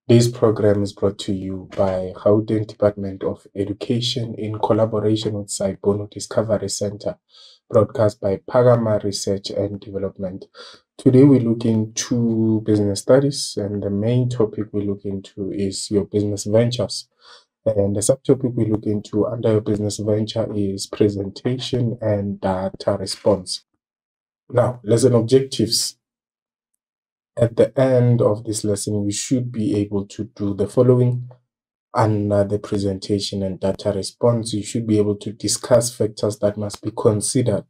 This program is brought to you by Gauteng Department of Education in collaboration with Sci-Bono Discovery Center, broadcast by Pagama Research and Development. Today we look into business studies, and the main topic we look into is your business ventures. And the subtopic we look into under your business venture is presentation and data response. Now, lesson objectives. At the end of this lesson, you should be able to do the following. Under the presentation and data response, you should be able to discuss factors that must be considered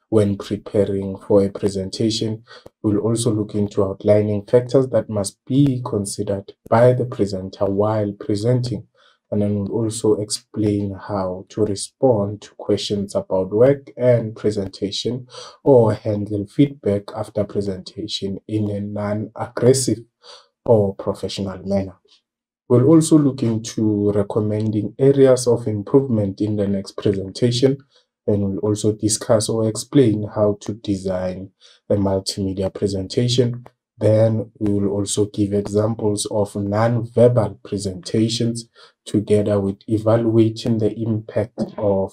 when preparing for a presentation. We'll also look into outlining factors that must be considered by the presenter while presenting. And then we'll also explain how to respond to questions about work and presentation, or handle feedback after presentation in a non-aggressive or professional manner. We'll also look into recommending areas of improvement in the next presentation, and we'll also discuss or explain how to design a multimedia presentation. Then we will also give examples of non-verbal presentations together with evaluating the impact of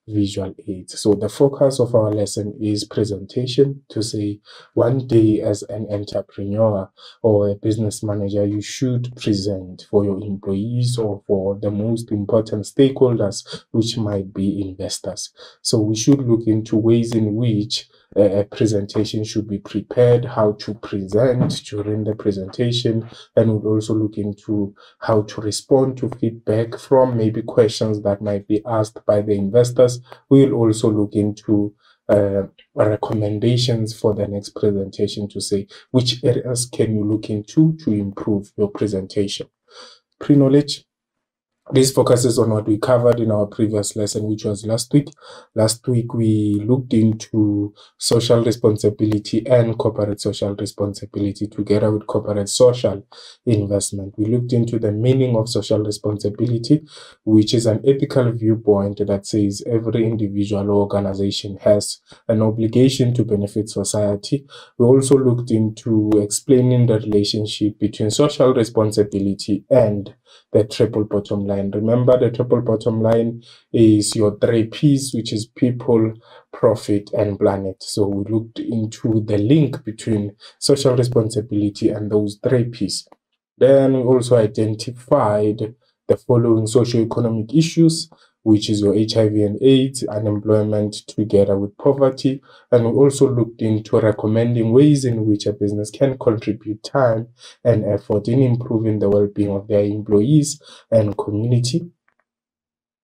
visual aids. So the focus of our lesson is presentation, to say one day as an entrepreneur or a business manager, you should present for your employees or for the most important stakeholders, which might be investors. So we should look into ways in which a presentation should be prepared, how to present during the presentation, and we'll also look into how to respond to feedback from maybe questions that might be asked by the investors. We'll also look into recommendations for the next presentation, to say which areas can you look into to improve your presentation. Pre-knowledge. This focuses on what we covered in our previous lesson, which was last week. Last week, we looked into social responsibility and corporate social responsibility together with corporate social investment. We looked into the meaning of social responsibility, which is an ethical viewpoint that says every individual or organization has an obligation to benefit society. We also looked into explaining the relationship between social responsibility and the triple bottom line. Remember, the triple bottom line is your 3 P's, which is people, profit, and planet. So we looked into the link between social responsibility and those 3 P's. Then we also identified the following socioeconomic issues, which is your HIV and AIDS, unemployment together with poverty. And we also looked into recommending ways in which a business can contribute time and effort in improving the well-being of their employees and community.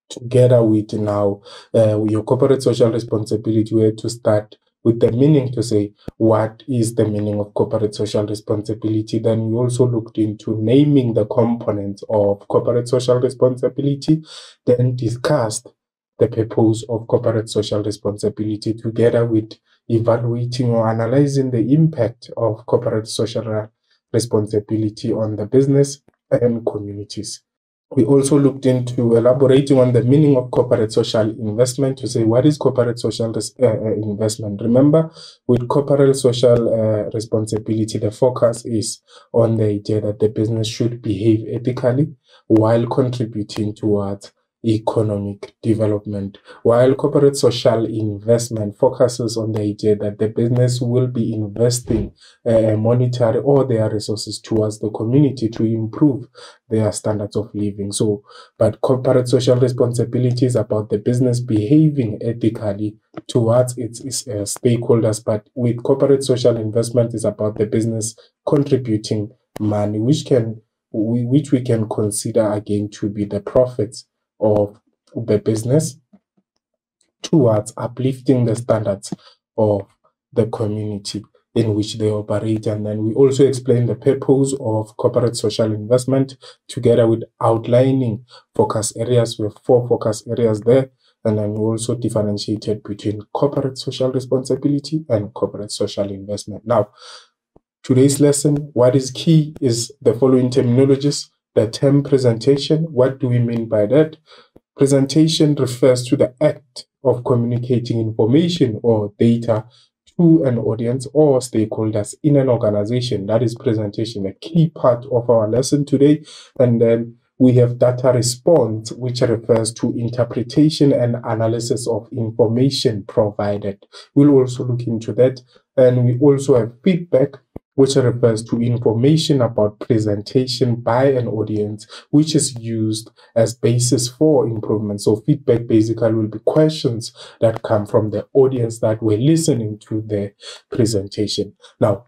Together with now your corporate social responsibility, we had to start with the meaning, to say what is the meaning of corporate social responsibility. Then we also looked into naming the components of corporate social responsibility, then discussed the purpose of corporate social responsibility together with evaluating or analyzing the impact of corporate social responsibility on the business and communities. We also looked into elaborating on the meaning of corporate social investment, to say what is corporate social investment. Remember, with corporate social responsibility, the focus is on the idea that the business should behave ethically while contributing towards economic development, while corporate social investment focuses on the idea that the business will be investing monetary or their resources towards the community to improve their standards of living. So, but corporate social responsibility is about the business behaving ethically towards its stakeholders, but with corporate social investment is about the business contributing money, which we can consider again to be the profits of the business towards uplifting the standards of the community in which they operate. And then we also explain the purpose of corporate social investment together with outlining focus areas. We have 4 focus areas there. And then we also differentiated between corporate social responsibility and corporate social investment. Now, today's lesson, what is key is the following terminologies. The term presentation, what do we mean by that? Presentation refers to the act of communicating information or data to to an audience or stakeholders in an organization. That is presentation, a key part of our lesson today. And then we have data response, which refers to interpretation and analysis of information provided. We'll also look into that. And we also have feedback, which refers to information about presentation by an audience, which is used as basis for improvement. So feedback basically will be questions that come from the audience that were listening to the presentation. Now,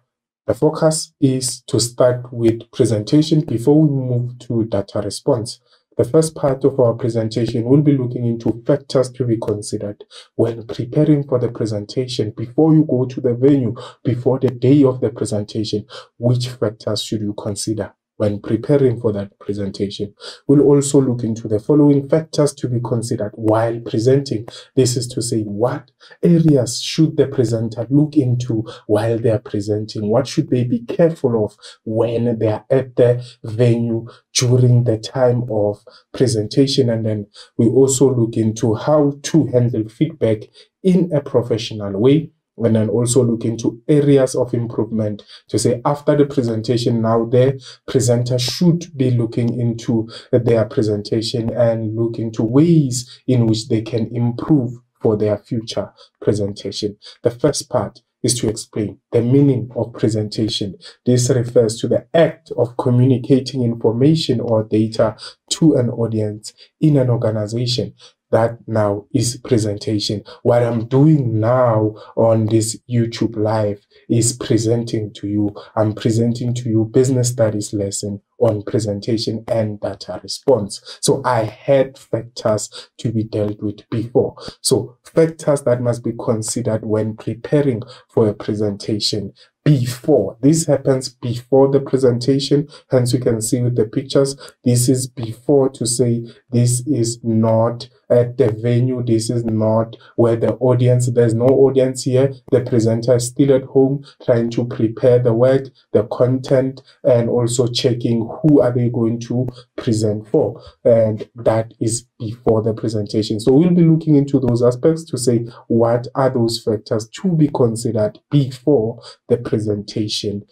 the focus is to start with presentation before we move to data response. The first part of our presentation will be looking into factors to be considered when preparing for the presentation. Before you go to the venue, before the day of the presentation, which factors should you consider when preparing for that presentation? We'll also look into the following factors to be considered while presenting. This is to say, what areas should the presenter look into while they are presenting? What should they be careful of when they are at the venue during the time of presentation? And then we also look into how to handle feedback in a professional way, and then also look into areas of improvement to say after the presentation, now the presenter should be looking into their presentation and look into ways in which they can improve for their future presentation. The first part is to explain the meaning of presentation. This refers to the act of communicating information or data to an audience in an organization. That now is presentation. What I'm doing now on this YouTube live is presenting to you. I'm presenting to you business studies lesson on presentation and data response. So I had factors to be dealt with before. So factors that must be considered when preparing for a presentation. Before, this happens before the presentation, hence you can see with the pictures, this is before, to say this is not at the venue, this is not where the audience, there's no audience here, the presenter is still at home trying to prepare the work, the content, and also checking who are they going to present for, and that is before the presentation. So we'll be looking into those aspects to say what are those factors to be considered before the presentation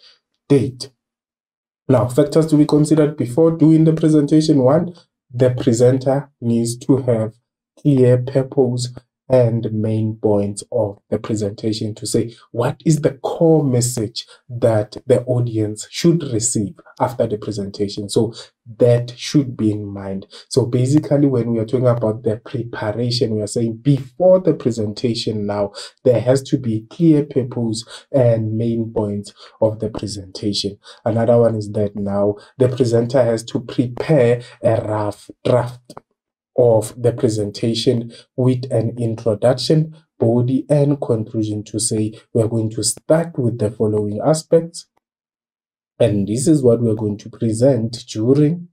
date. Now, factors to be considered before doing the presentation. One, the presenter needs to have clear purpose and main points of the presentation to say what is the core message that the audience should receive after the presentation. So that should be in mind. So basically, when we are talking about the preparation, we are saying before the presentation, now there has to be clear purpose and main points of the presentation. Another one is that now the presenter has to prepare a rough draft of the presentation with an introduction, body, and conclusion to say we are going to start with the following aspects, and this is what we are going to present during,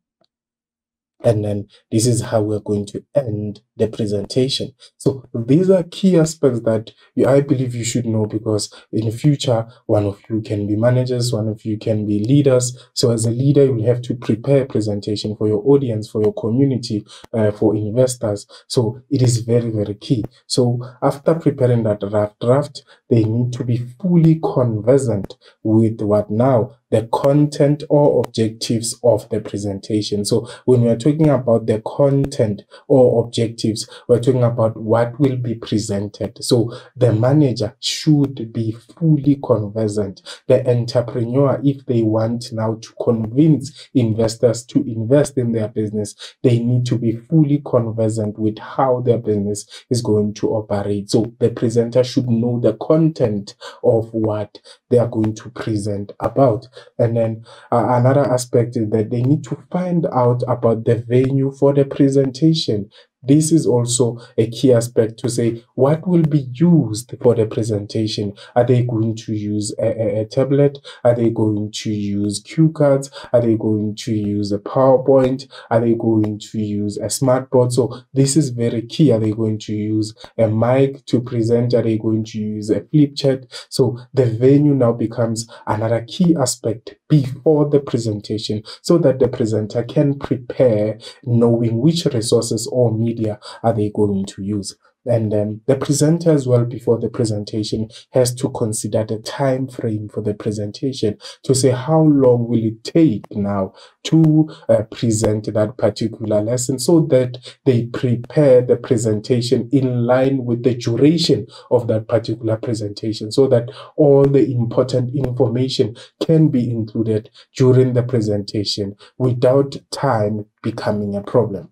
and then this is how we're going to end the presentation. So these are key aspects that I believe you should know, because in the future, one of you can be managers, one of you can be leaders. So as a leader, you will have to prepare a presentation for your audience, for your community, for investors. So it is very, very key. So after preparing that rough draft, they need to be fully conversant with what now? The content or objectives of the presentation. So when we are talking about the content or objectives, we're talking about what will be presented. So the manager should be fully conversant. The entrepreneur, if they want now to convince investors to invest in their business, they need to be fully conversant with how their business is going to operate. So the presenter should know the content of what they are going to present about. And then another aspect is that they need to find out about the venue for the presentation. This is also a key aspect to say what will be used for the presentation. Are they going to use a tablet? Are they going to use cue cards? Are they going to use a PowerPoint? Are they going to use a smartboard? So this is very key. Are they going to use a mic to present? Are they going to use a flip chart? So the venue now becomes another key aspect before the presentation, so that the presenter can prepare knowing which resources or media are they going to use. And then the presenter as well, before the presentation, has to consider the time frame for the presentation to say how long will it take now to present that particular lesson, so that they prepare the presentation in line with the duration of that particular presentation, so that all the important information can be included during the presentation without time becoming a problem.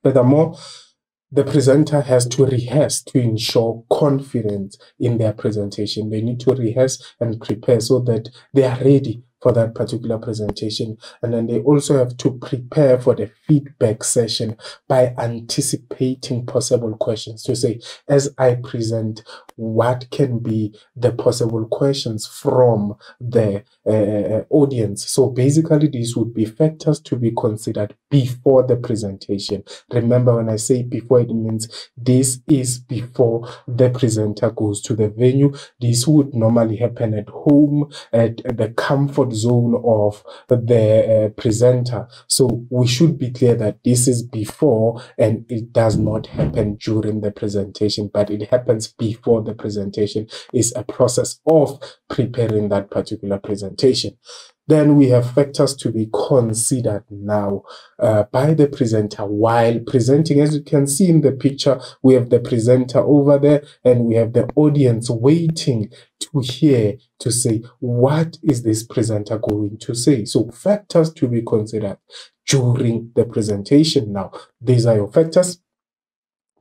Furthermore, the presenter has to rehearse to ensure confidence in their presentation. They need to rehearse and prepare so that they are ready for that particular presentation. And then they also have to prepare for the feedback session by anticipating possible questions, to say, as I present, what can be the possible questions from the audience. So basically, these would be factors to be considered before the presentation. Remember, when I say before, it means this is before the presenter goes to the venue. This would normally happen at home, at the comfort zone of the presenter. So we should be clear that this is before, and it does not happen during the presentation, but it happens before the presentation. Is a process of preparing that particular presentation. Then we have factors to be considered now by the presenter while presenting. As you can see in the picture, we have the presenter over there, and we have the audience waiting to hear, to say, what is this presenter going to say? So factors to be considered during the presentation. Now, these are your factors.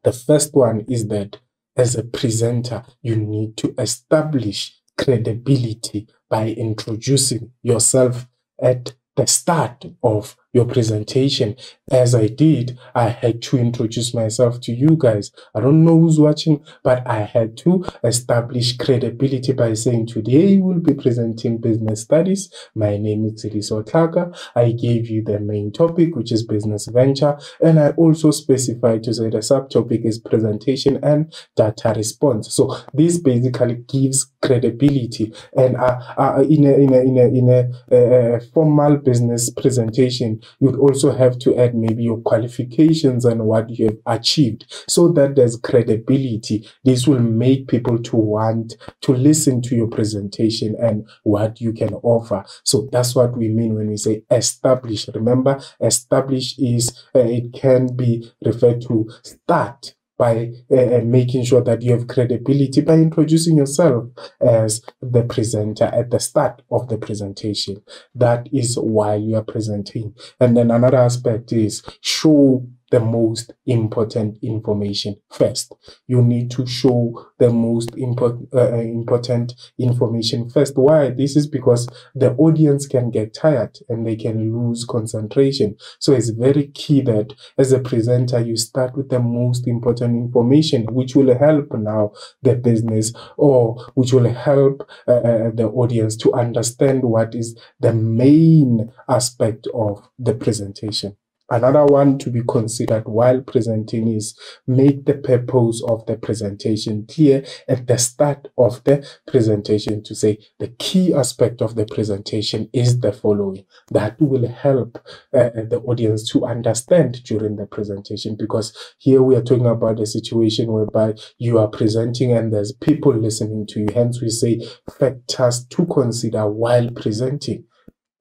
The first one is that as a presenter, you need to establish credibility by introducing yourself at the start of your presentation. As I did, I had to introduce myself to you guys. I don't know who's watching, but I had to establish credibility by saying, today we'll be presenting business studies. My name is Siliso Tlaka. I gave you the main topic, which is business venture, and I also specified to say the subtopic is presentation and data response. So this basically gives credibility. And in a formal business presentation, you'd also have to add maybe your qualifications and what you have achieved, so that there's credibility. This will make people to want to listen to your presentation and what you can offer. So that's what we mean when we say establish. Remember, establish is, it can be referred to start by making sure that you have credibility by introducing yourself as the presenter at the start of the presentation. That is while you are presenting. And then another aspect is show the most important information first. You need to show the most important information first. Why? This is because the audience can get tired and they can lose concentration. So it's very key that as a presenter, you start with the most important information, which will help now the business, or which will help the audience to understand what is the main aspect of the presentation. Another one to be considered while presenting is make the purpose of the presentation clear at the start of the presentation, to say the key aspect of the presentation is the following. That will help the audience to understand during the presentation, because here we are talking about a situation whereby you are presenting and there's people listening to you. Hence we say factors to consider while presenting.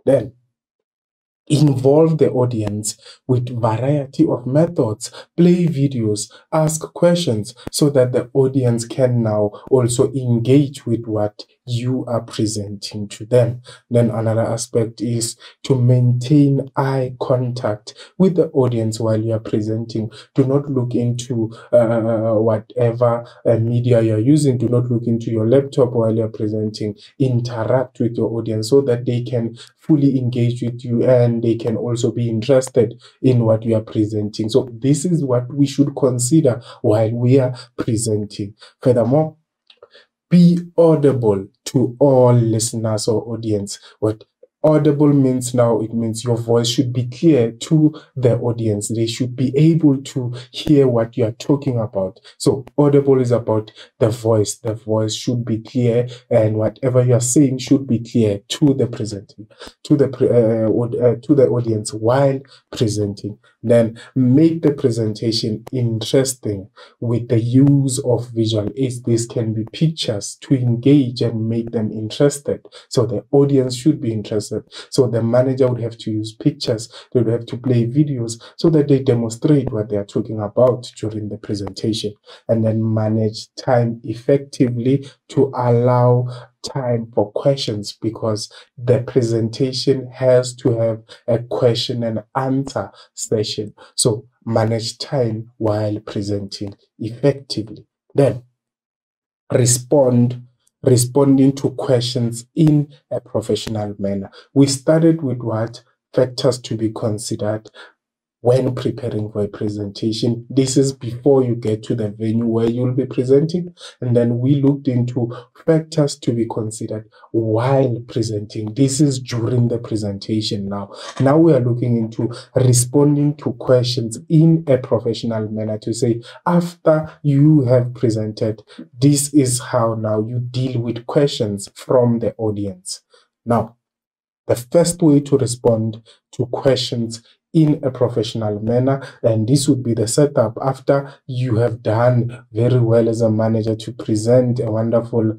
Then involve the audience with variety of methods, play videos, ask questions, so that the audience can now also engage with what you are presenting to them. Then another aspect is to maintain eye contact with the audience while you are presenting. Do not look into whatever media you're using. Do not look into your laptop while you're presenting. Interact with your audience so that they can fully engage with you and they can also be interested in what you are presenting. So this is what we should consider while we are presenting. Furthermore, be audible to all listeners or audience. Audible means now, it means your voice should be clear to the audience. They should be able to hear what you are talking about. So audible is about the voice. The voice should be clear, and whatever you are saying should be clear to the presenting, to the audience while presenting. Then make the presentation interesting with the use of visual aids. This can be pictures to engage and make them interested. So the audience should be interested. So the manager would have to use pictures. They would have to play videos so that they demonstrate what they are talking about during the presentation. And then manage time effectively to allow time for questions, because the presentation has to have a question and answer session. So manage time while presenting effectively. Then responding to questions in a professional manner. We started with what factors to be considered when preparing for a presentation. This is before you get to the venue where you'll be presenting. And then we looked into factors to be considered while presenting. This is during the presentation now. Now we are looking into responding to questions in a professional manner, to say, after you have presented, this is how now you deal with questions from the audience. Now, the first way to respond to questions in a professional manner, and this would be the setup after you have done very well as a manager to present a wonderful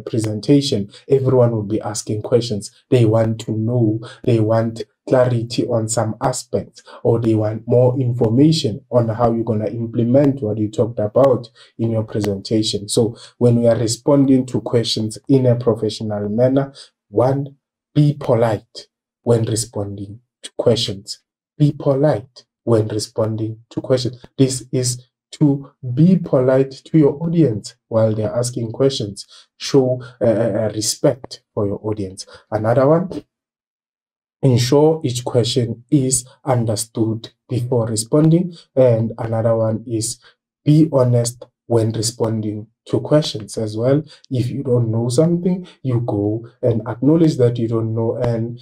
presentation. Everyone will be asking questions. They want to know, they want clarity on some aspects, or they want more information on how you're going to implement what you talked about in your presentation. So when we are responding to questions in a professional manner, one, be polite when responding to questions. Be polite when responding to questions. This is to be polite to your audience while they're asking questions. Show respect for your audience. Another one, ensure each question is understood before responding. And another one is be honest when responding to questions as well. If you don't know something, you go and acknowledge that you don't know, and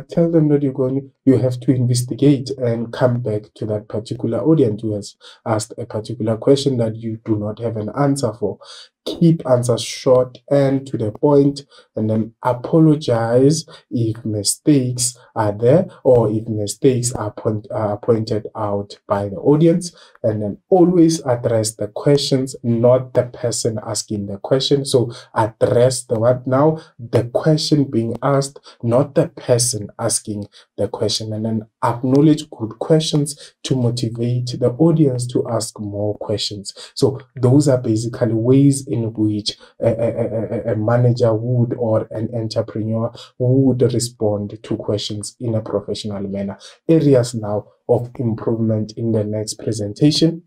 tell them that you have to investigate and come back to that particular audience who has asked a particular question that you do not have an answer for. Keep answers short and to the point, and then apologize if mistakes are there, or if mistakes are pointed out by the audience. And then always address the questions, not the person asking the question. So address the question being asked, not the person asking the question. And then acknowledge good questions to motivate the audience to ask more questions. So those are basically ways in which a manager would, or an entrepreneur would, respond to questions in a professional manner. Areas now of improvement in the next presentation.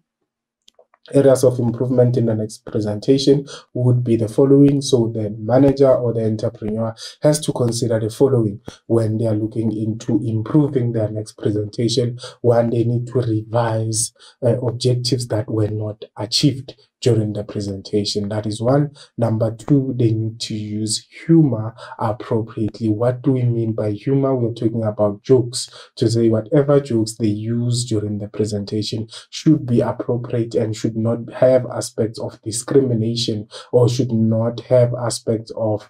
Areas of improvement in the next presentation would be the following. So the manager or the entrepreneur has to consider the following when they are looking into improving their next presentation. One, they need to revise objectives that were not achieved during the presentation. That is one. Number two, they need to use humor appropriately. What do we mean by humor? We're talking about jokes, to say whatever jokes they use during the presentation should be appropriate and should not have aspects of discrimination, or should not have aspects of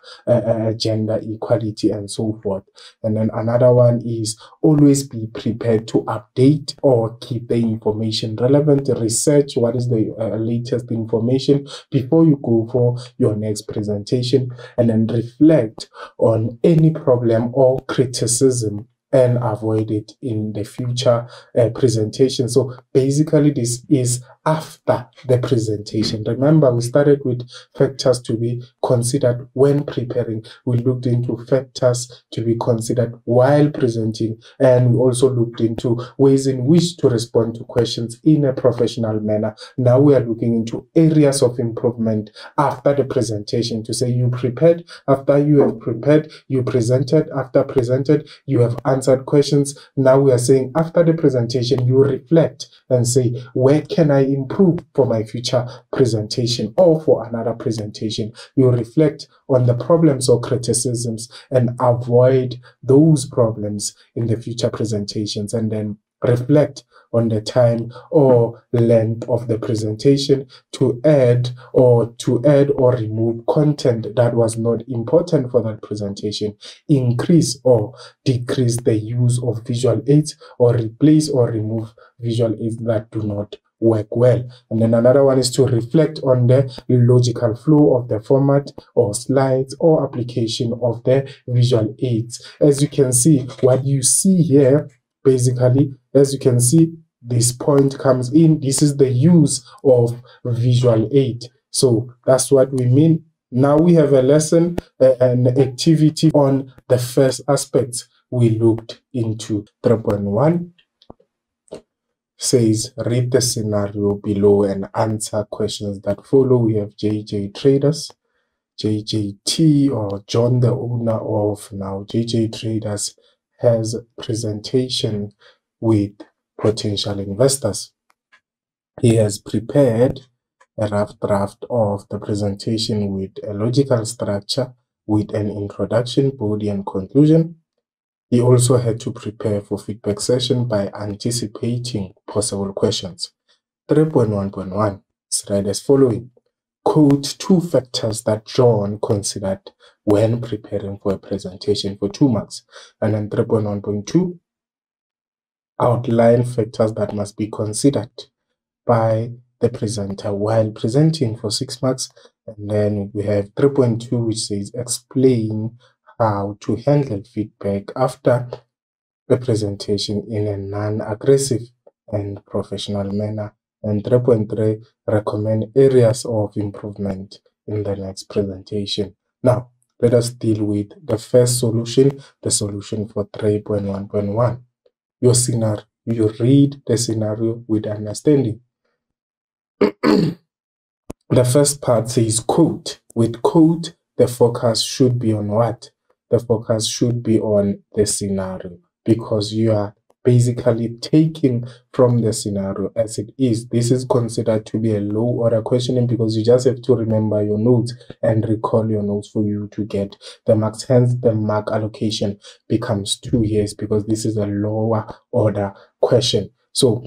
gender equality and so forth. And then another one is always be prepared to update or keep the information relevant. Research what is the latest information before you go for your next presentation, and then reflect on any problem or criticism and avoid it in the future presentation. So basically this is after the presentation. Remember, we started with factors to be considered when preparing. We looked into factors to be considered while presenting, and we also looked into ways in which to respond to questions in a professional manner. Now we are looking into areas of improvement after the presentation, to say you prepared, after you have prepared, you presented, after presented, you have answered answered questions. Now we are saying after the presentation, you reflect and say, where can I improve for my future presentation or for another presentation? You reflect on the problems or criticisms and avoid those problems in the future presentations, and then reflect on the time or length of the presentation to add or remove content that was not important for that presentation, increase or decrease the use of visual aids, or replace or remove visual aids that do not work well. And then another one is to reflect on the logical flow of the format or slides or application of the visual aids. As you can see, what you see here, basically, as you can see, this point comes in. This is the use of visual aid. So that's what we mean. Now we have a lesson, an activity on the first aspect we looked into. 3.1 says, read the scenario below and answer questions that follow. We have JJ Traders, JJT, or John, the owner of now JJ Traders, has presentation with potential investors. He has prepared a rough draft of the presentation with a logical structure, with an introduction, body, and conclusion. He also had to prepare for feedback session by anticipating possible questions. 3.1.1 is read as following. Quote 2 factors that John considered when preparing for a presentation for 2 marks. And then 3.1.2, outline factors that must be considered by the presenter while presenting for 6 marks. And then we have 3.2, which says explain how to handle feedback after the presentation in a non-aggressive and professional manner. And 3.3, recommend areas of improvement in the next presentation. Now, let us deal with the first solution, the solution for 3.1.1. Your scenario, you read the scenario with understanding. The first part says quote. With quote, the focus should be on what? The focus should be on the scenario, because you are basically taking from the scenario as it is. This is considered to be a low order questioning because you just have to remember your notes and recall your notes for you to get the marks. Hence, the mark allocation becomes 2 years because this is a lower order question. So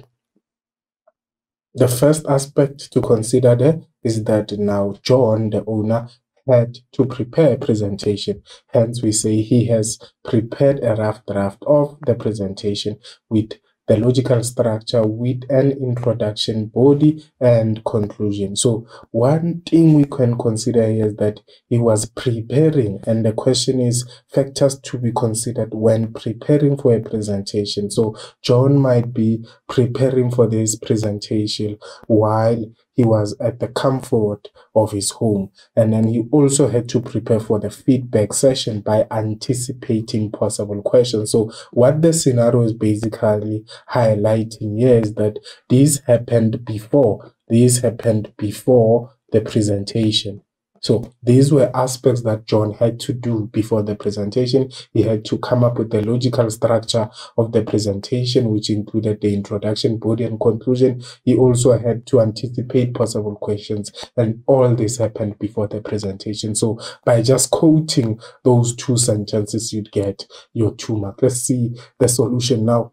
the first aspect to consider there is that now John, the owner, had to prepare a presentation. Hence, we say he has prepared a rough draft of the presentation with the logical structure, with an introduction, body, and conclusion. So one thing we can consider here is that he was preparing, and the question is factors to be considered when preparing for a presentation. So John might be preparing for this presentation while he was at the comfort of his home. And then he also had to prepare for the feedback session by anticipating possible questions. So what the scenario is basically highlighting here is that this happened before. This happened before the presentation. So these were aspects that John had to do before the presentation. He had to come up with the logical structure of the presentation, which included the introduction, body, and conclusion. He also had to anticipate possible questions, and all this happened before the presentation. So by just quoting those 2 sentences, you'd get your 2 marks. Let's see the solution now.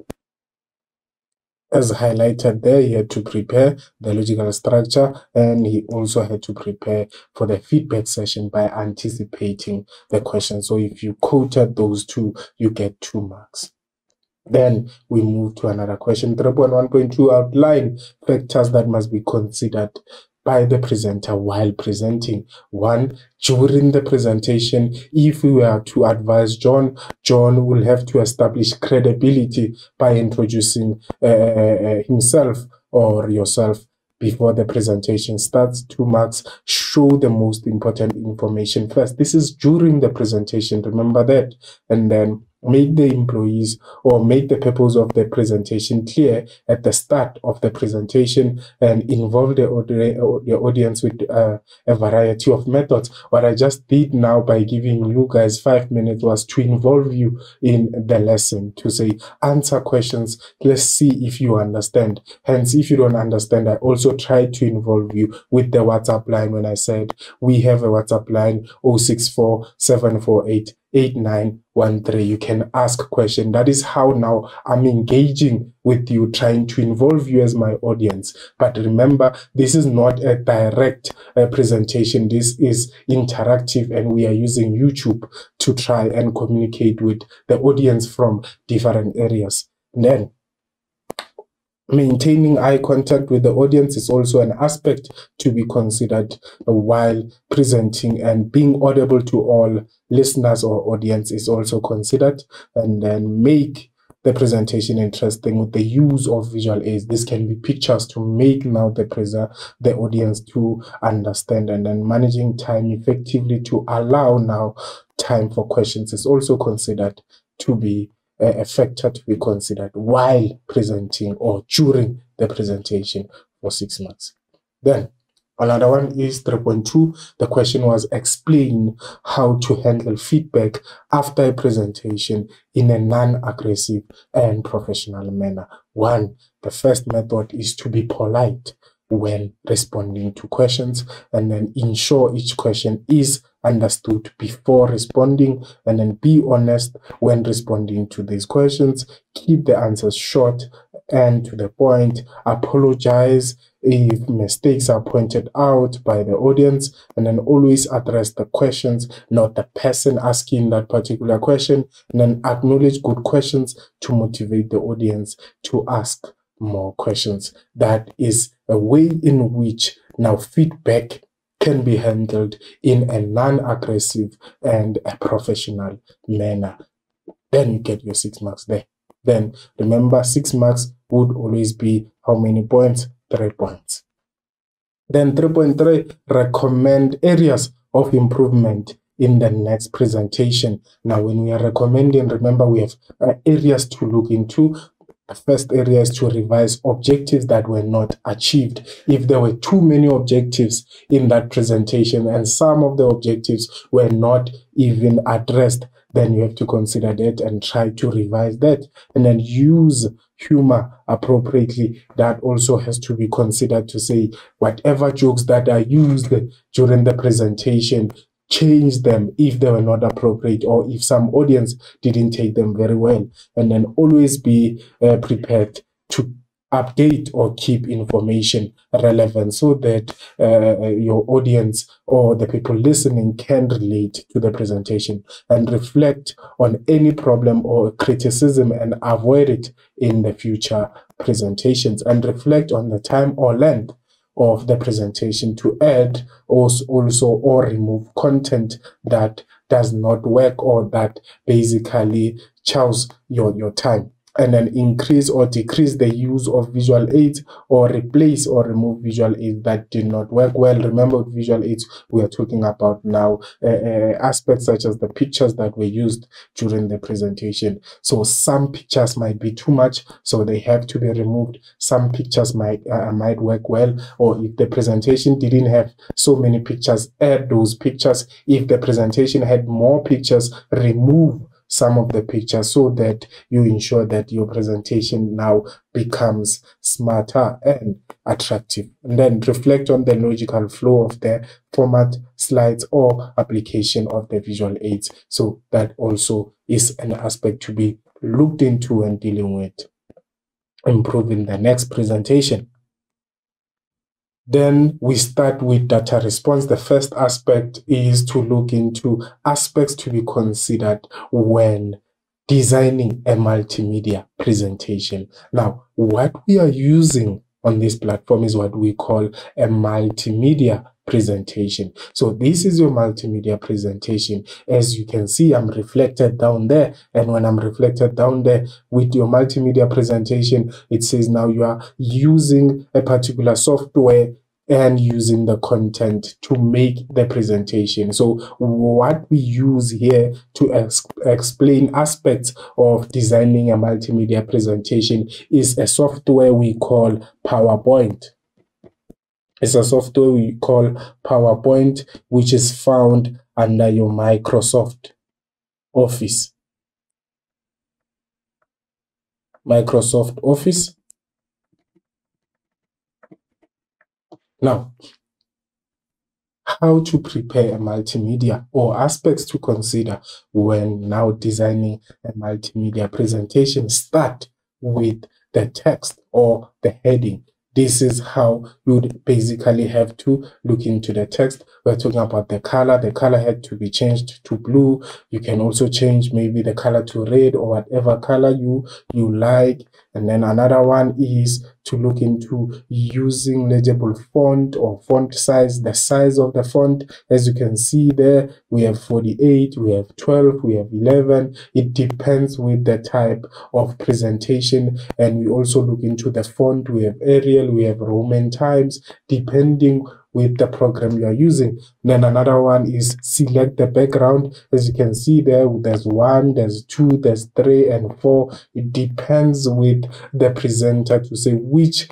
As highlighted there, he had to prepare the logical structure, and he also had to prepare for the feedback session by anticipating the question. So if you quoted those 2, you get 2 marks. Then we move to another question. 3.1.2, outline factors that must be considered by the presenter while presenting. 1, during the presentation, if we were to advise John will have to establish credibility by introducing himself or yourself before the presentation starts. 2 marks. Show the most important information first. This is during the presentation, remember that. And then make the employees or make the purpose of the presentation clear at the start of the presentation and involve the audience with a variety of methods. What I just did now by giving you guys 5 minutes was to involve you in the lesson, to say, answer questions. Let's see if you understand. Hence, if you don't understand, I also tried to involve you with the WhatsApp line when I said we have a WhatsApp line 064 748 8913. You can ask a question. That is how now I'm engaging with you, trying to involve you as my audience. But remember, this is not a direct presentation. This is interactive, and we are using YouTube to try and communicate with the audience from different areas. And then maintaining eye contact with the audience is also an aspect to be considered while presenting, and being audible to all listeners or audience is also considered. And then make the presentation interesting with the use of visual aids. This can be pictures to make now the audience to understand, and then managing time effectively to allow now time for questions is also considered to be a factor to be considered while presenting or during the presentation for 6 months. Then another one is 3.2. The question was explain how to handle feedback after a presentation in a non-aggressive and professional manner. One, the first method is to be polite when responding to questions, and then ensure each question is understood before responding, and then be honest when responding to these questions. Keep the answers short and to the point. Apologize if mistakes are pointed out by the audience, and then always address the questions, not the person asking that particular question, and then acknowledge good questions to motivate the audience to ask more questions. That is a way in which now feedback can be handled in a non-aggressive and a professional manner. Then you get your 6 marks there. Then remember, 6 marks would always be how many points? 3 points. Then 3.3, recommend areas of improvement in the next presentation. Now, when we are recommending, remember we have areas to look into. The first area is to revise objectives that were not achieved. If there were too many objectives in that presentation and some of the objectives were not even addressed, then you have to consider that and try to revise that, and then use humor appropriately. That also has to be considered, to say whatever jokes that are used during the presentation, change them if they were not appropriate or if some audience didn't take them very well, and then always be prepared to update or keep information relevant so that your audience or the people listening can relate to the presentation, and reflect on any problem or criticism and avoid it in the future presentations, and reflect on the time or length of the presentation to add also or remove content that does not work or that basically chows your time. And then increase or decrease the use of visual aids, or replace or remove visual aids that did not work well. Remember, with visual aids, we are talking about now aspects such as the pictures that were used during the presentation. So some pictures might be too much, so they have to be removed. Some pictures might work well, or if the presentation didn't have so many pictures, add those pictures. If the presentation had more pictures, remove some of the pictures so that you ensure that your presentation now becomes smarter and attractive. And then reflect on the logical flow of the format, slides, or application of the visual aids. So that also is an aspect to be looked into when dealing with improving the next presentation. Then we start with data response. The first aspect is to look into aspects to be considered when designing a multimedia presentation. Now, what we are using on this platform is what we call a multimedia presentation. So this is your multimedia presentation. As you can see, I'm reflected down there, and when I'm reflected down there with your multimedia presentation, it says now you are using a particular software and using the content to make the presentation. So what we use here to explain aspects of designing a multimedia presentation is a software we call PowerPoint. It's a software we call PowerPoint, which is found under your Microsoft Office. Microsoft Office. Now, how to prepare a multimedia or aspects to consider when now designing a multimedia presentation. Start with the text or the heading. This is how you would basically have to look into the text. We're talking about the color. The color had to be changed to blue. You can also change maybe the color to red or whatever color you like. And then another one is to look into using legible font or font size, the size of the font. As you can see there, we have 48, we have 12, we have 11. It depends with the type of presentation. And we also look into the font. We have Arial, we have Roman Times, depending with the program you are using. Then another one is select the background. As you can see there, there's 1, there's 2, there's 3, and 4. It depends with the presenter to say which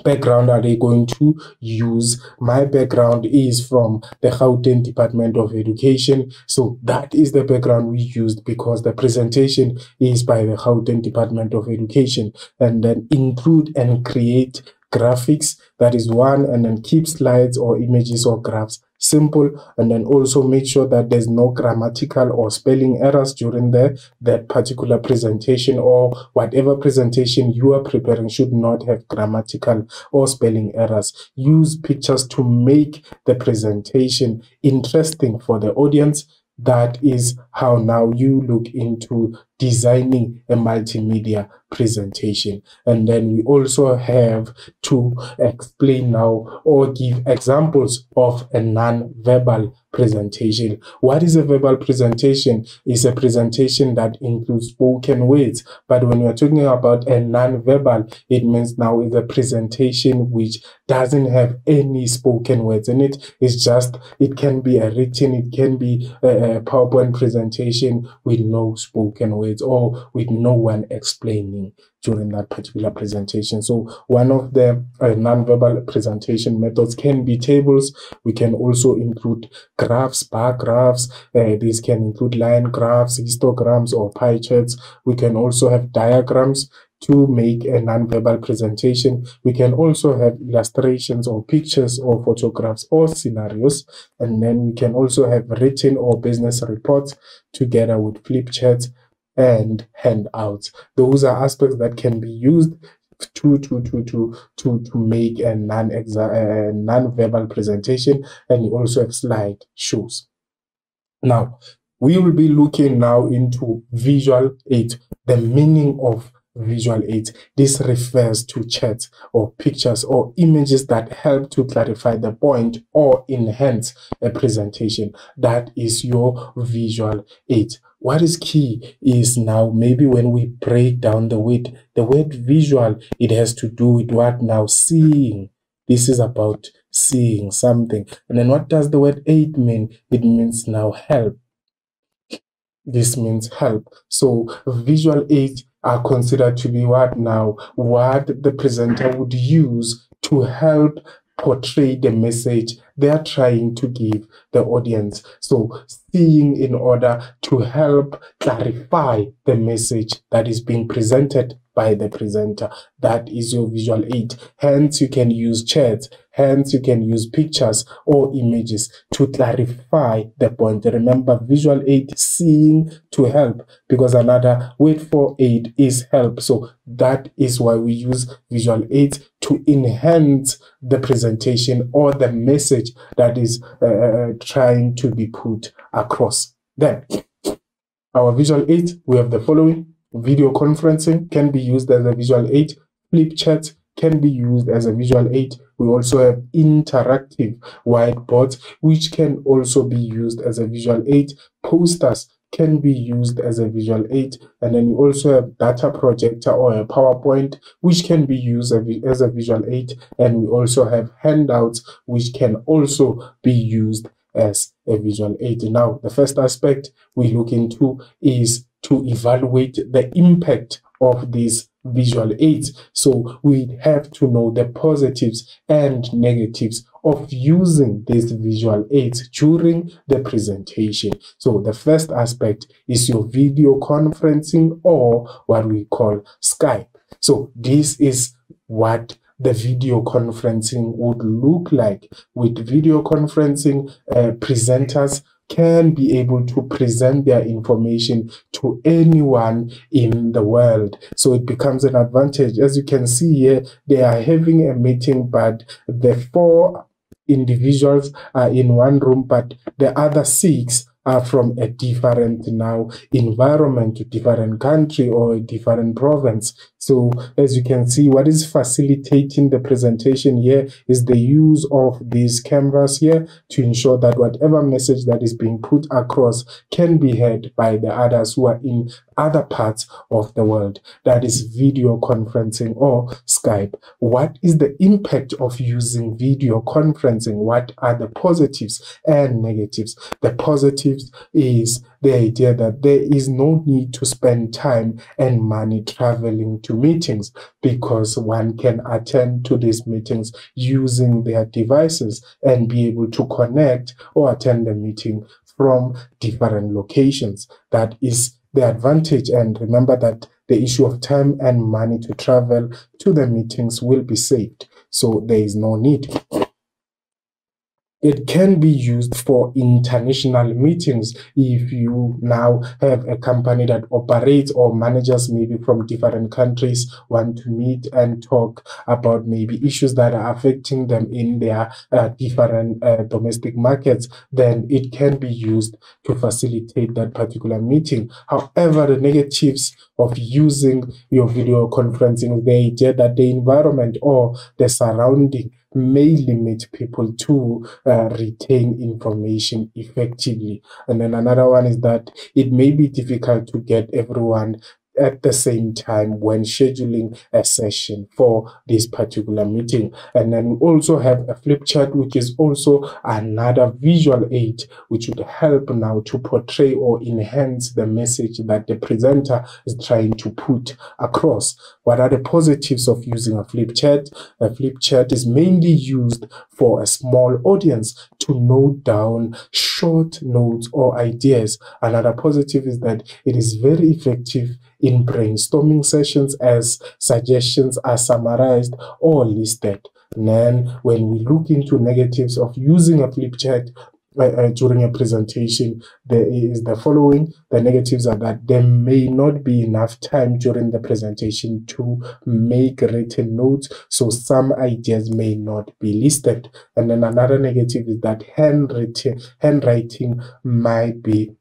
background are they going to use. My background is from the Gauteng Department of Education, so that is the background we used because the presentation is by the Gauteng Department of Education. And then include and create graphics, that is one, and then keep slides or images or graphs simple, and then also make sure that there's no grammatical or spelling errors during that particular presentation, or whatever presentation you are preparing should not have grammatical or spelling errors. Use pictures to make the presentation interesting for the audience. That is how now you look into designing a multimedia presentation. And then we also have to explain now or give examples of a non-verbal presentation. What is a verbal presentation? It's a presentation that includes spoken words. But when we're talking about a non-verbal, it means now it's a presentation which doesn't have any spoken words in it. It's just, it can be a written, it can be a PowerPoint presentation with no spoken words or with no one explaining during that particular presentation. So one of the non-verbal presentation methods can be tables. We can also include graphs, bar graphs. These can include line graphs, histograms, or pie charts. We can also have diagrams to make a non-verbal presentation. We can also have illustrations or pictures or photographs or scenarios. And then we can also have written or business reports together with flip charts and handouts. Those are aspects that can be used to make a non-verbal presentation, and you also have slide shows. Now, we will be looking now into visual aids, the meaning of visual aids. This refers to charts or pictures or images that help to clarify the point or enhance a presentation. That is your visual aid. What is key is now maybe when we break down the word visual, it has to do with what now? Seeing. This is about seeing something. And then what does the word aid mean? It means now help. This means help. So visual aids are considered to be what now? What the presenter would use to help portray the message they're trying to give the audience. So seeing in order to help clarify the message that is being presented by the presenter. That is your visual aid. Hence, you can use charts. Hence, you can use pictures or images to clarify the point. Remember, visual aid, seeing to help, because another word for aid is help. So that is why we use visual aids to enhance the presentation or the message that is trying to be put across. Then, our visual aid, we have the following. Video conferencing can be used as a visual aid. Flip chat can be used as a visual aid. We also have interactive whiteboards, which can also be used as a visual aid. Posters can be used as a visual aid. And then you also have data projector or a PowerPoint, which can be used as a visual aid. And we also have handouts, which can also be used as a visual aid. Now, the first aspect we look into is to evaluate the impact of these visual aids. So we have to know the positives and negatives of using these visual aids during the presentation. So the first aspect is your video conferencing, or what we call Skype. So this is what the video conferencing would look like. With video conferencing, presenters can be able to present their information to anyone in the world. So it becomes an advantage. As you can see here, they are having a meeting, but the 4 individuals are in one room, but the other 6 are from a different now environment, different country, or a different province. So as you can see, what is facilitating the presentation here is the use of these cameras here to ensure that whatever message that is being put across can be heard by the others who are in other parts of the world. That is video conferencing or Skype. What is the impact of using video conferencing? What are the positives and negatives? The positives is the idea that there is no need to spend time and money traveling to meetings, because one can attend to these meetings using their devices and be able to connect or attend the meeting from different locations. That is the advantage. And remember that the issue of time and money to travel to the meetings will be saved. So there is no need. It can be used for international meetings. If you now have a company that operates or managers maybe from different countries want to meet and talk about maybe issues that are affecting them in their different domestic markets, then it can be used to facilitate that particular meeting. However, the negatives of using your video conferencing, the idea that the environment or the surrounding may limit people to retain information effectively. And then another one is that it may be difficult to get everyone at the same time when scheduling a session for this particular meeting. And then we also have a flip chart, which is also another visual aid, which would help now to portray or enhance the message that the presenter is trying to put across. What are the positives of using a flip chart? A flip chart is mainly used for a small audience to note down short notes or ideas. Another positive is that it is very effective in brainstorming sessions, as suggestions are summarized or listed. And then when we look into negatives of using a flip chart during a presentation, there is the following. The negatives are that there may not be enough time during the presentation to make written notes, so some ideas may not be listed. And then another negative is that handwriting might be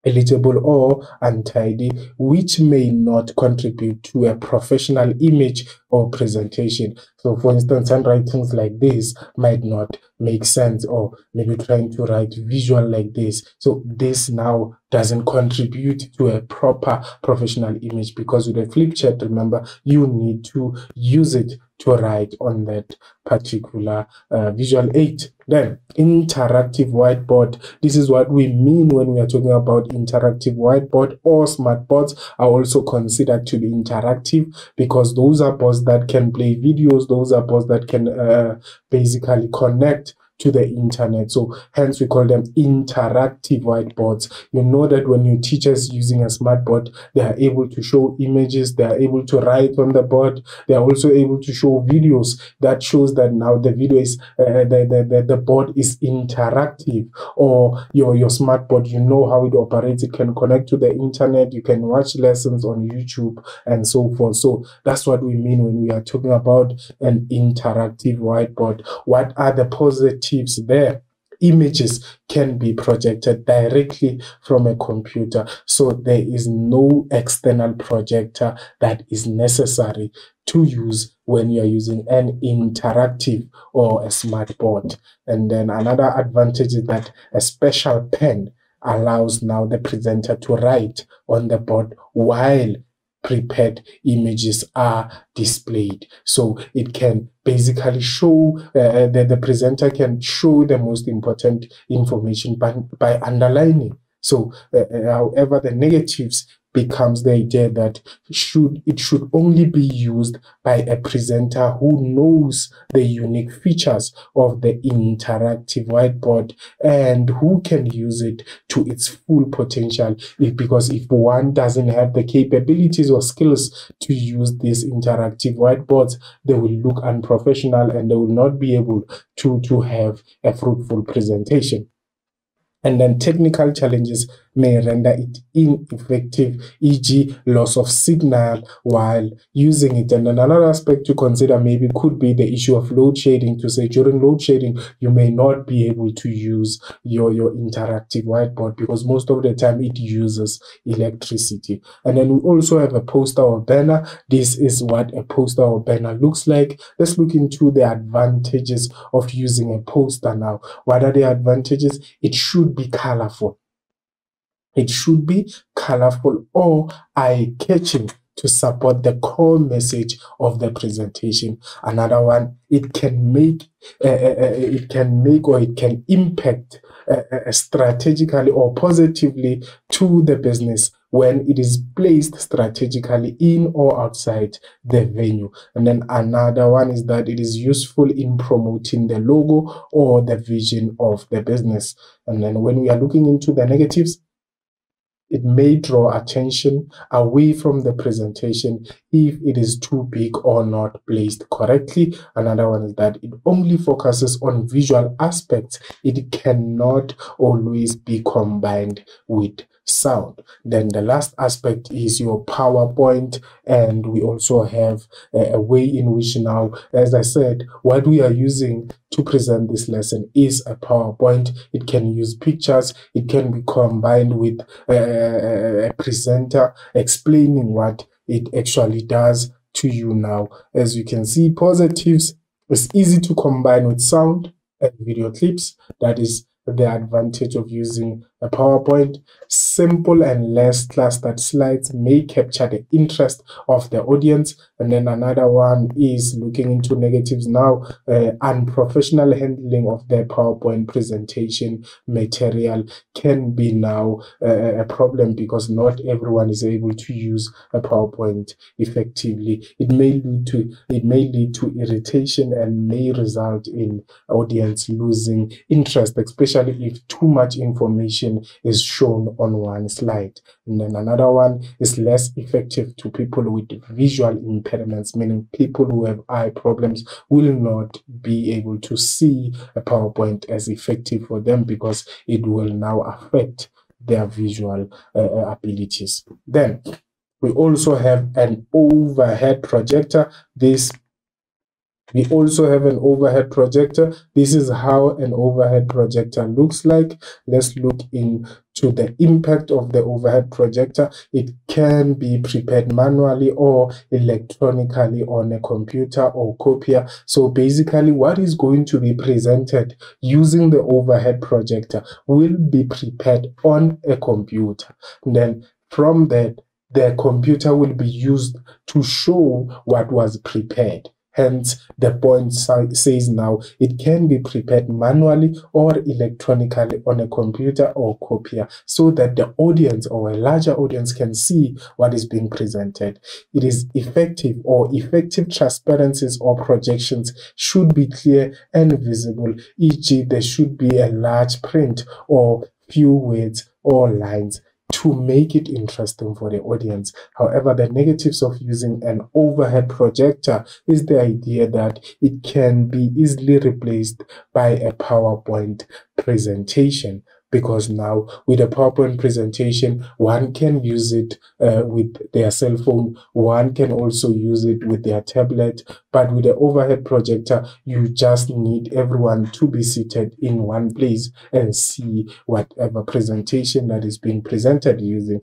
illegible or untidy, which may not contribute to a professional image or presentation. So for instance, handwritings like this might not make sense, or maybe trying to write visual like this. So this now doesn't contribute to a proper professional image, because with a flip chart, remember, you need to use it to write on that particular visual aid. Then interactive whiteboard. This is what we mean when we are talking about interactive whiteboard, or smart boards are also considered to be interactive, because those are boards that can play videos, those are boards that can basically connect to the internet. So hence we call them interactive whiteboards. You know that when your teachers using a smart board, they are able to show images, they are able to write on the board, they are also able to show videos. That shows that now the video is the board is interactive. Or your smart board, you know how it operates, it can connect to the internet, you can watch lessons on YouTube and so forth. So that's what we mean when we are talking about an interactive whiteboard. What are the positives there? Images can be projected directly from a computer, so there is no external projector that is necessary to use when you're using an interactive or a smart board. And then another advantage is that a special pen allows now the presenter to write on the board while prepared images are displayed. So it can basically show that the presenter can show the most important information by underlining. So however, the negatives becomes the idea that it should only be used by a presenter who knows the unique features of the interactive whiteboard and who can use it to its full potential. Because if one doesn't have the capabilities or skills to use these interactive whiteboards, they will look unprofessional and they will not be able to have a fruitful presentation. And then technical challenges may render it ineffective, e.g. loss of signal while using it. And another aspect to consider maybe could be the issue of load shedding, to say during load shedding, you may not be able to use your interactive whiteboard because most of the time it uses electricity. And then we also have a poster or banner. This is what a poster or banner looks like. Let's look into the advantages of using a poster now. What are the advantages? It should be colorful. It should be colorful or eye-catching to support the core message of the presentation. Another one, it can impact strategically or positively to the business when it is placed strategically in or outside the venue. And then another one is that it is useful in promoting the logo or the vision of the business. And then when we are looking into the negatives, it may draw attention away from the presentation if it is too big or not placed correctly. Another one is that it only focuses on visual aspects. It cannot always be combined with sound. Then the last aspect is your PowerPoint, and we also have a way in which now, as I said, what we are using to present this lesson is a PowerPoint. It can use pictures. It can be combined with a presenter explaining what it actually does to you now. As you can see, positives, it's easy to combine with sound and video clips. That is the advantage of using a PowerPoint. Simple and less clustered slides may capture the interest of the audience. And then another one is looking into negatives now. Unprofessional handling of the PowerPoint presentation material can be now a problem because not everyone is able to use a PowerPoint effectively. It may lead to irritation and may result in audience losing interest, especially if too much information is shown on one slide. And then another one is less effective to people with visual impairments, meaning people who have eye problems will not be able to see a PowerPoint as effective for them because it will now affect their visual abilities. Then we also have an overhead projector. We also have an overhead projector. This is how an overhead projector looks like. Let's look into the impact of the overhead projector. It can be prepared manually or electronically on a computer or copier. So basically what is going to be presented using the overhead projector will be prepared on a computer. And then from that, the computer will be used to show what was prepared. Hence, the point says now it can be prepared manually or electronically on a computer or copier so that the audience or a larger audience can see what is being presented. It is effective, or effective transparencies or projections should be clear and visible, e.g. there should be a large print or few words or lines to make it interesting for the audience. However, the negatives of using an overhead projector is the idea that it can be easily replaced by a PowerPoint presentation. Because now with a PowerPoint presentation, one can use it with their cell phone, one can also use it with their tablet, but with the overhead projector, you just need everyone to be seated in one place and see whatever presentation that is being presented using.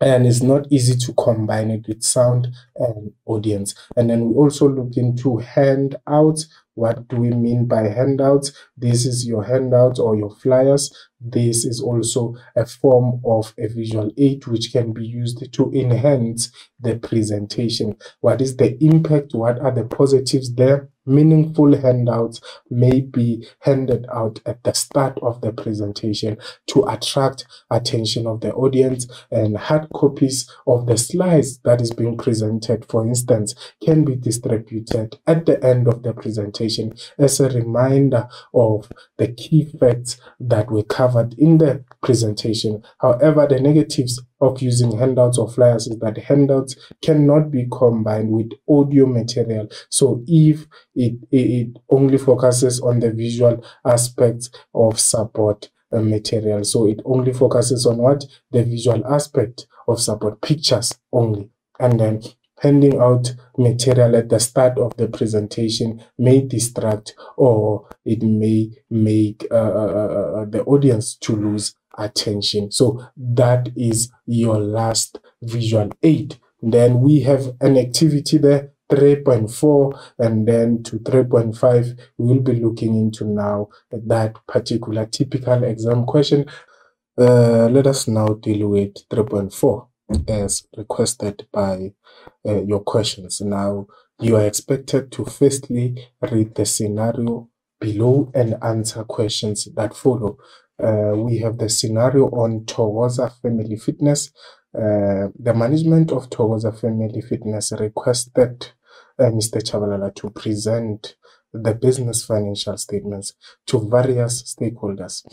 and it's not easy to combine it with sound and audience. And then we also look into handouts. What do we mean by handouts? This is your handout or your flyers. This is also a form of a visual aid which can be used to enhance the presentation. What is the impact? What are the positives there? Meaningful handouts may be handed out at the start of the presentation to attract attention of the audience, and hard copies of the slides that is being presented, for instance, can be distributed at the end of the presentation as a reminder of the key facts that were covered in the presentation. However, the negatives of using handouts or flyers is that handouts cannot be combined with audio material. So if it only focuses on the visual aspects of support material, so it only focuses on what? The visual aspect of support, pictures only. And then handing out material at the start of the presentation may distract, or it may make the audience to lose attention. So that is your last visual aid. Then we have an activity there, 3.4, and then to 3.5 we will be looking into now that particular typical exam question. Let us now deal with 3.4 as requested by your questions. Now, you are expected to firstly read the scenario below and answer questions that follow. We have the scenario on Thokoza Family Fitness. The management of Thokoza Family Fitness requested Mr. Chabalala to present the business financial statements to various stakeholders.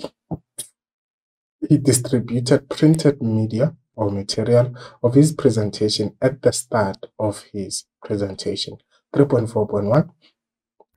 He distributed printed media or material of his presentation at the start of his presentation. 3.4.1,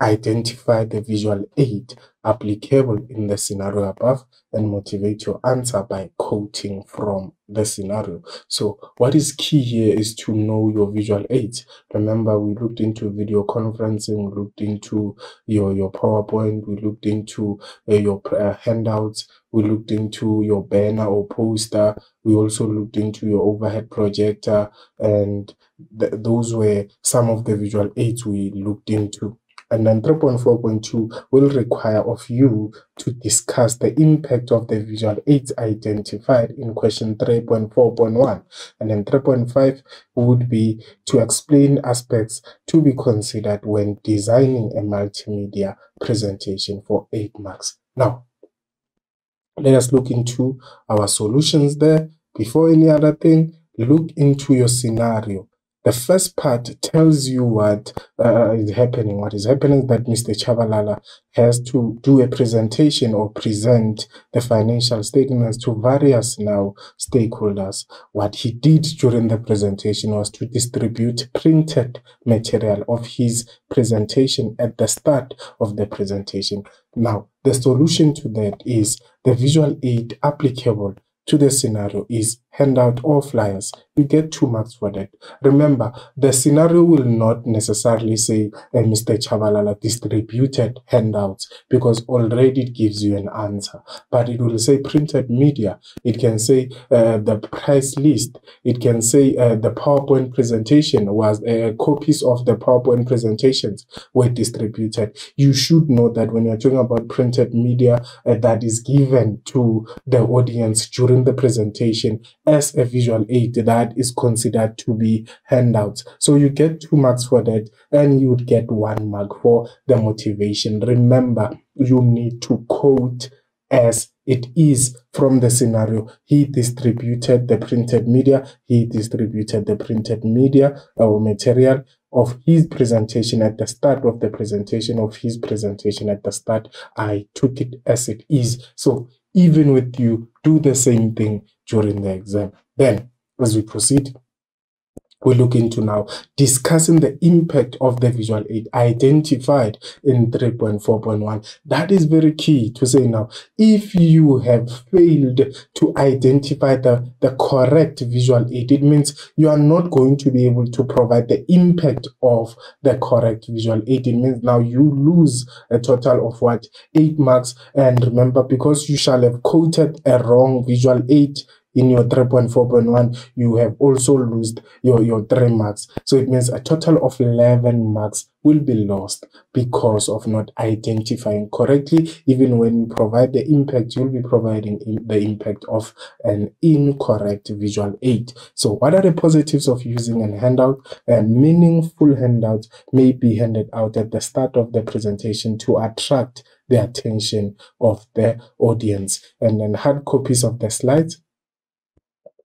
identify the visual aid applicable in the scenario above and motivate your answer by quoting from the scenario. So what is key here is to know your visual aids. Remember, we looked into video conferencing, we looked into your PowerPoint, we looked into your handouts, we looked into your banner or poster, we also looked into your overhead projector, and those were some of the visual aids we looked into. And then 3.4.2 will require of you to discuss the impact of the visual aids identified in question 3.4.1. And then 3.5 would be to explain aspects to be considered when designing a multimedia presentation for 8 marks. Now, let us look into our solutions there. Before any other thing, look into your scenario. The first part tells you what is happening. What is happening is that Mr. Chabalala has to do a presentation or present the financial statements to various now stakeholders. What he did during the presentation was to distribute printed material of his presentation at the start of the presentation. Now, the solution to that is the visual aid applicable to the scenario is handout or flyers. You get 2 marks for that. Remember, the scenario will not necessarily say Mr. Chabalala distributed handouts, because already it gives you an answer. But it will say printed media. It can say the price list. It can say the PowerPoint presentation was copies of the PowerPoint presentations were distributed. You should know that when you're talking about printed media that is given to the audience during the presentation as a visual aid, that is considered to be handouts. So you get 2 marks for that, and you would get 1 mark for the motivation. Remember, you need to quote as it is from the scenario. He distributed the printed media. He distributed the printed media or material of his presentation at the start of the presentation of his presentation at the start. I took it as it is. So even with you, do the same thing during the exam. Then, as we proceed, we look into now discussing the impact of the visual aid identified in 3.4.1. That is very key to say now. If you have failed to identify the correct visual aid, it means you are not going to be able to provide the impact of the correct visual aid. It means now you lose a total of what? 8 marks. And remember, because you shall have quoted a wrong visual aid, in your 3.4.1, you have also lost your 3 marks. So it means a total of 11 marks will be lost because of not identifying correctly. Even when you provide the impact, you'll be providing the impact of an incorrect visual aid. So what are the positives of using a handout? A meaningful handout may be handed out at the start of the presentation to attract the attention of the audience. And then hard copies of the slides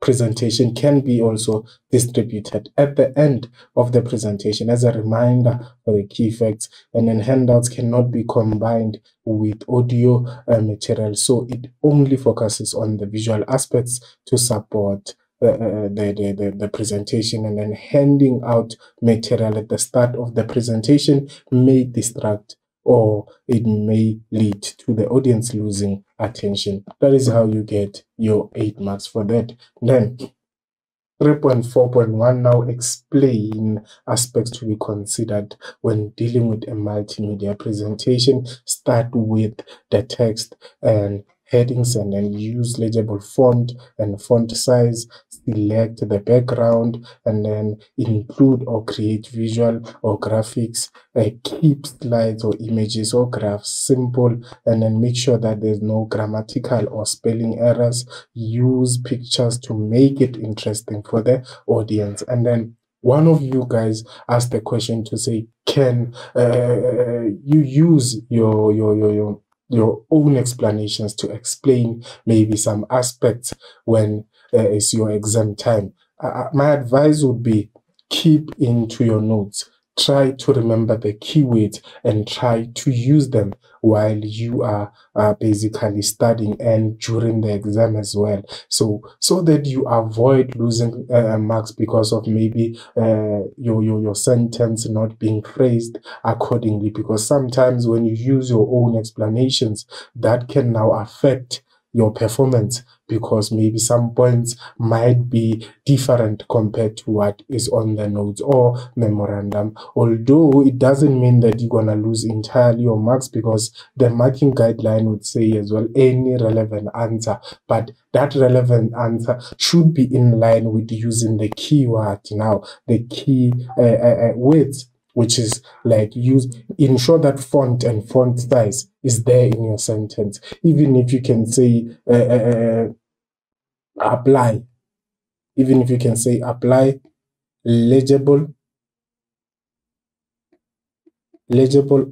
presentation can be also distributed at the end of the presentation as a reminder for the key facts. And then handouts cannot be combined with audio material, so it only focuses on the visual aspects to support the presentation. And then handing out material at the start of the presentation may distract, or it may lead to the audience losing attention. That is how you get your 8 marks for that. Then 3.4.1 now explain aspects to be considered when dealing with a multimedia presentation. Start with the text and headings, and then use legible font and font size. Select the background, and then include or create visual or graphics. Keep slides or images or graphs simple, and then make sure that there's no grammatical or spelling errors. Use pictures to make it interesting for the audience. And then one of you guys asked the question to say, can you use your own explanations to explain maybe some aspects when it's your exam time? My advice would be, keep into your notes. Try to remember the keywords and try to use them while you are basically studying and during the exam as well. So that you avoid losing marks because of maybe your sentence not being phrased accordingly. Because sometimes when you use your own explanations, that can now affect your performance, because maybe some points might be different compared to what is on the notes or memorandum. Although it doesn't mean that you're gonna lose entirely your marks, because the marking guideline would say as well any relevant answer, but that relevant answer should be in line with using the keyword, now the key words, which is like ensure that font and font size is there in your sentence. Even if you can say apply, even if you can say apply legible,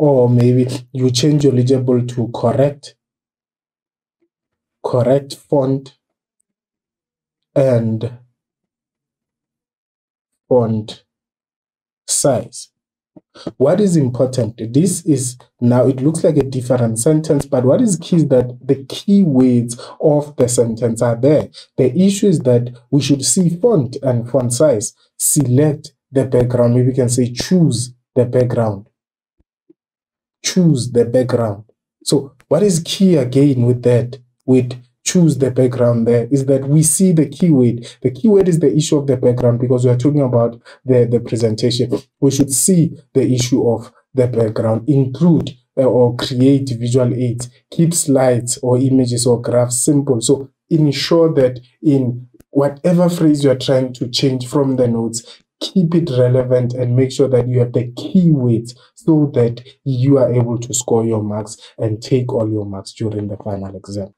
or maybe you change your legible to correct font and font size. What is important, this is now, it looks like a different sentence, but what is key is that the key words of the sentence are there. The issue is that we should see font and font size. Select the background. Maybe we can say choose the background. Choose the background. So what is key again with that, with choose the background, there is that we see the keyword. The keyword is the issue of the background, because we are talking about the presentation. We should see the issue of the background, include or create visual aids, keep slides or images or graphs simple. So ensure that in whatever phrase you are trying to change from the notes, keep it relevant and make sure that you have the keywords so that you are able to score your marks and take all your marks during the final exam.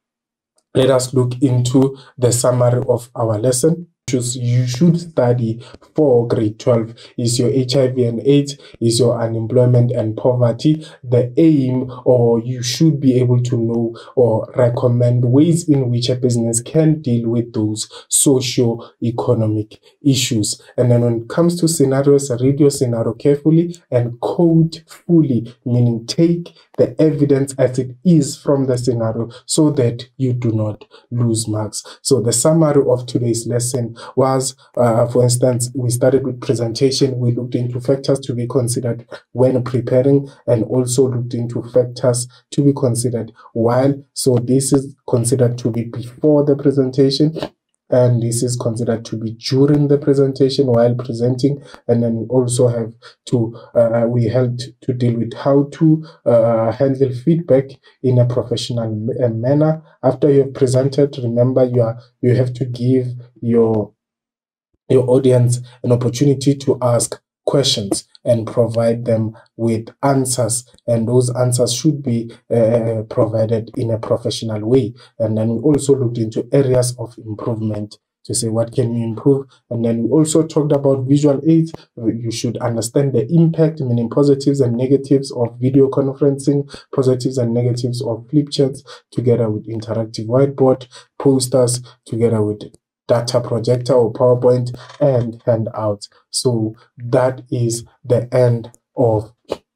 Let us look into the summary of our lesson. You should study for grade 12 is your HIV and AIDS, is your unemployment and poverty. The aim, or you should be able to know or recommend ways in which a business can deal with those socio-economic issues. And then when it comes to scenarios, read your scenario carefully and code fully, meaning take the evidence as it is from the scenario so that you do not lose marks. So the summary of today's lesson was, for instance, we started with presentation. We looked into factors to be considered when preparing, and also looked into factors to be considered while. So this is considered to be before the presentation. and this is considered to be during the presentation while presenting. And then we also have to we helped to deal with how to handle feedback in a professional manner. After you have presented, remember you have to give your audience an opportunity to ask questions and provide them with answers, and those answers should be provided in a professional way. And then we also looked into areas of improvement to say what can you improve. And then we also talked about visual aids. You should understand the impact, meaning positives and negatives of video conferencing, positives and negatives of flip charts, together with interactive whiteboard, posters, together with data projector or PowerPoint, and handouts. So that is the end of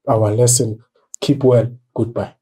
our lesson. Keep well. Goodbye.